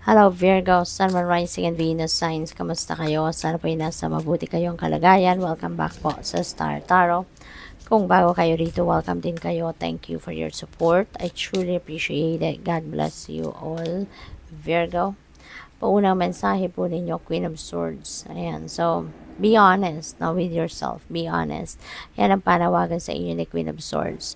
Hello Virgo, Sun, Moon, Rising, and Venus signs. Kamusta kayo? Sana po ay nasa mabuti kayong kalagayan. Welcome back po sa Star Tarot. Kung bago kayo rito, welcome din kayo. Thank you for your support. I truly appreciate it. God bless you all, Virgo. Paunang mensahe po ninyo, Queen of Swords. Ayan, so, be honest now with yourself. Be honest. Yan ang panawagan sa inyo ni Queen of Swords.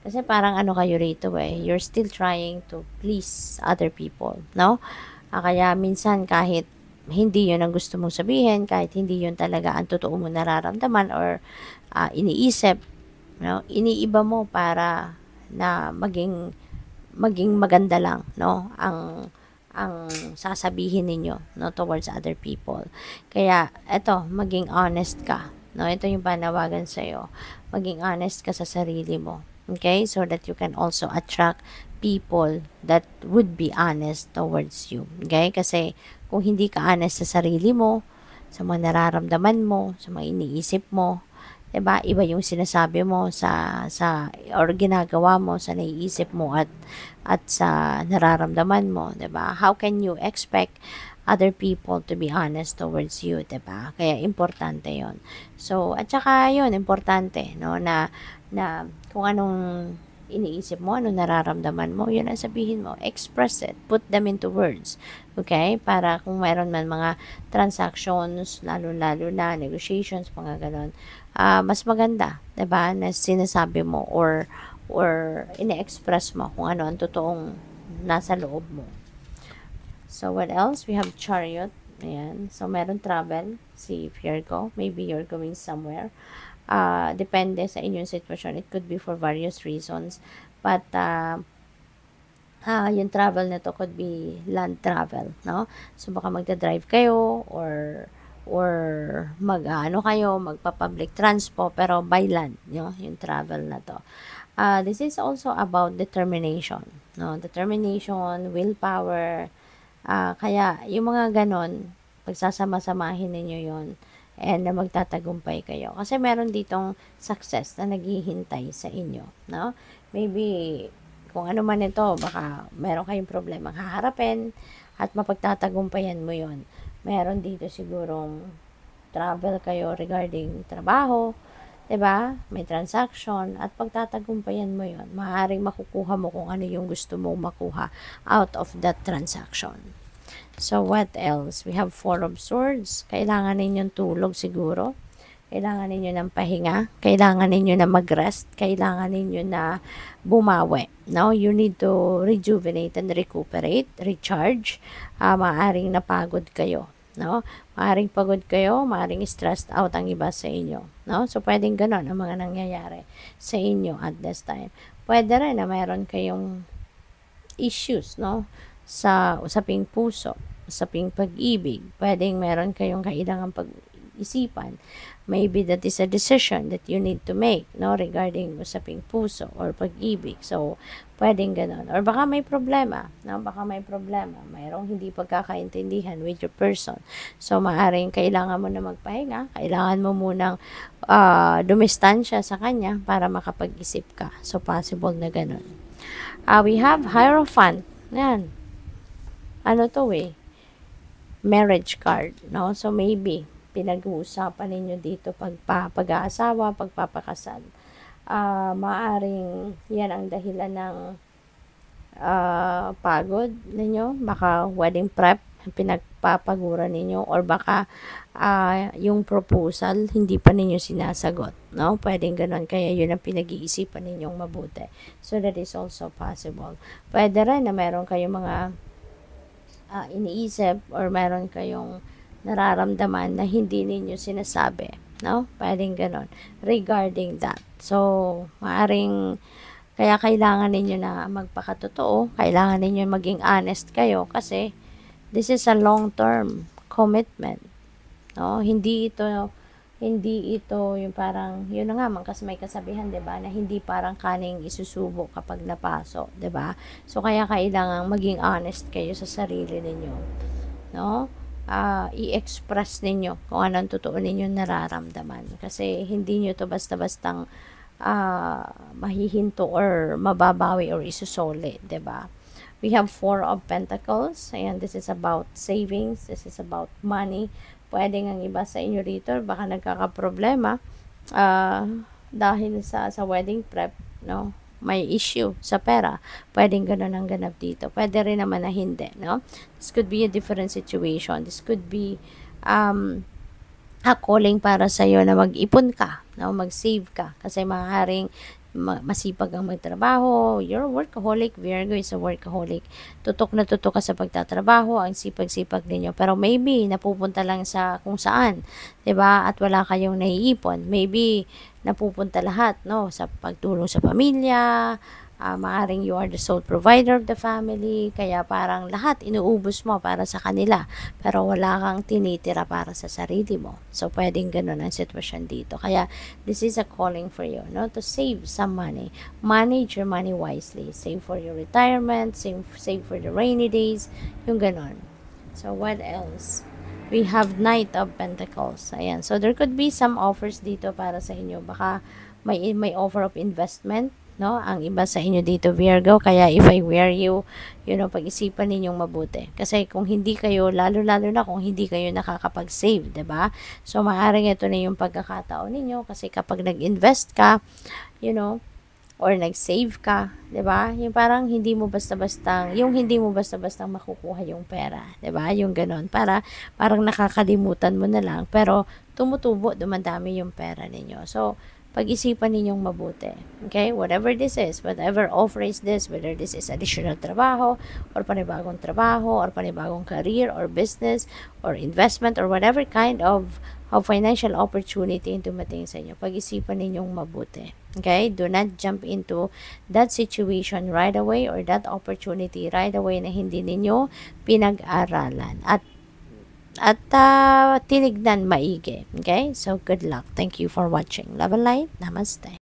Kasi parang ano kayo rito you're still trying to please other people, no? Kaya minsan kahit hindi yun ang gusto mong sabihin, kahit hindi yun talaga ang totoo mo nararamdaman or iniisip, no? Iniiba mo para na maging maganda lang, no? Ang sasabihin ninyo, no, towards other people. Kaya eto, maging honest ka, no? Ito yung panawagan sa iyo. Maging honest ka sa sarili mo. Okay? So that you can also attract people that would be honest towards you. Okay? Kasi kung hindi ka honest sa sarili mo, sa mga nararamdaman mo, sa mga iniisip mo, 'di ba? Iba yung sinasabi mo sa or ginagawa mo sa naiisip mo at sa nararamdaman mo, 'di ba? How can you expect other people to be honest towards you, 'di ba? Kaya importante 'yon. So, at saka 'yon, importante, no, na kung anong iniisip mo, anong nararamdaman mo, yun ang sabihin mo. Express it. Put them into words. Okay? Para kung mayroon man mga transactions, lalo-lalo na negotiations, mga ganon, mas maganda, 'di ba, na sinasabi mo or ine-express mo kung ano ang totoong nasa loob mo. So, what else? We have Chariot. Ayan. So, meron travel si Virgo. Maybe you're going somewhere. Depende sa inyong sitwasyon. It could be for various reasons. But, yung travel na to could be land travel, no? So, baka magdadrive kayo or mag-ano kayo, magpa-public transpo, pero by land, yung travel na to. This is also about determination, no? Determination, willpower, kaya yung mga ganon, pagsasama-samahin ninyo yon and na magtatagumpay kayo. Kasi meron ditong success na naghihintay sa inyo, no? Maybe, kung ano man ito, baka meron kayong problema haharapin at mapagtatagumpayan mo yon. Meron dito sigurong travel kayo regarding trabaho, 'di ba? May transaction at pagtatagumpayan mo 'yon. Maaaring makukuha mo kung ano yung gusto mong makuha out of that transaction. So what else? We have Four of Swords. Kailangan ninyong tulog siguro. Kailangan ninyo ng pahinga. Kailangan ninyo na mag-rest. Kailangan ninyo na bumawi. No? You need to rejuvenate and recuperate, recharge. Maaring napagod kayo. No? Maaring pagod kayo, maaring stressed out ang iba sa inyo. No? So, pwedeng ganon ang mga nangyayari sa inyo at this time. Pwede rin na mayroon kayong issues, no? Sa usaping puso, usaping pag-ibig. Pwedeng meron kayong kailangang pag-isipan. Maybe that is a decision that you need to make, no, regarding usaping puso or pag-ibig. So, pwedeng ganon. Or baka may problema, no? Baka may problema. Mayroong hindi pagkakaintindihan with your person. So, maaring kailangan mo na magpahinga. Kailangan mo munang dumistansya sa kanya para makapag-isip ka. So, possible na ganon. We have Hierophant. Yan. Ano to marriage card, no? So, maybe, pinag-uusapan ninyo dito pag-aasawa, pagpapakasal. Maaring yan ang dahilan ng pagod ninyo. Baka wedding prep, pinagpapagura ninyo, or baka yung proposal, hindi pa ninyo sinasagot, no? Pwedeng ganon, kaya yun ang pinag-iisipan ninyong mabuti. So, that is also possible. Pwede rin na meron kayong mga iniisip or meron kayong nararamdaman na hindi ninyo sinasabi, no? Pwedeng ganon regarding that. So, maaring kaya kailangan ninyo na magpakatotoo, kailangan ninyo maging honest kayo kasi this is a long-term commitment, no? Hindi ito yung parang, yun na nga man, kasi may kasabihan, 'di ba, na hindi parang kaning isusubo kapag napaso, 'di ba? So, kaya kailangan maging honest kayo sa sarili ninyo, no? I-express ninyo kung anong totoo ninyong nararamdaman. Kasi hindi nyo to basta-bastang mahihinto or mababawi or isusoli, 'di ba? We have Four of Pentacles. Ayan, this is about savings. This is about money. Pwedeng ang iba sa inyo rito, baka nagkakaproblema dahil sa wedding prep, no? May issue sa pera. Pwedeng ganun ang ganap dito. Pwede rin naman na hindi, no? This could be a different situation. This could be a calling para sa iyo na mag-ipon ka, no? Mag-save ka. Kasi maaaring masipag ang magtrabaho. You're a workaholic. Virgo is a workaholic. Tutok na tutok ka sa pagtatrabaho. Ang sipag-sipag ninyo. Pero maybe, napupunta lang sa kung saan. 'Di ba? At wala kayong naiipon. Maybe, napupunta lahat, no? Sa pagtulong sa pamilya. Maaring you are the sole provider of the family. Kaya parang lahat inuubos mo para sa kanila. Pero wala kang tinitira para sa sarili mo. So, pwedeng ganun ang sitwasyon dito. Kaya, this is a calling for you, no? To save some money. Manage your money wisely. Save for your retirement. Save for the rainy days. Yung ganun. So, what else? We have Knight of Pentacles. Ayan. So, there could be some offers dito para sa inyo. Baka may offer of investment, no? Ang iba sa inyo dito, Virgo. Kaya if I were you, pag-isipan ninyong mabuti. Kasi kung hindi kayo, lalo-lalo na kung hindi kayo nakakapag-save, 'di ba? So, maaaring ito na yung pagkakataon ninyo. Kasi kapag nag-invest ka, or nag-save ka, 'di ba? Yung parang hindi mo basta-bastang makukuha yung pera, 'di ba? Yung ganoon, parang nakakalimutan mo na lang, pero tumutubo, dumadami yung pera ninyo. So, pag-isipan ninyong mabuti. Okay? Whatever this is, whatever offer is this, whether this is additional trabaho, or panibagong trabaho, or panibagong career, or business, or investment, or whatever kind of financial opportunity yung dumating sa inyo. Pag-isipan ninyong mabuti. Okay? Do not jump into that situation right away or that opportunity right away na hindi ninyo pinag-aralan. At tinignan maigi. Okay? So, good luck. Thank you for watching. Love and light. Namaste.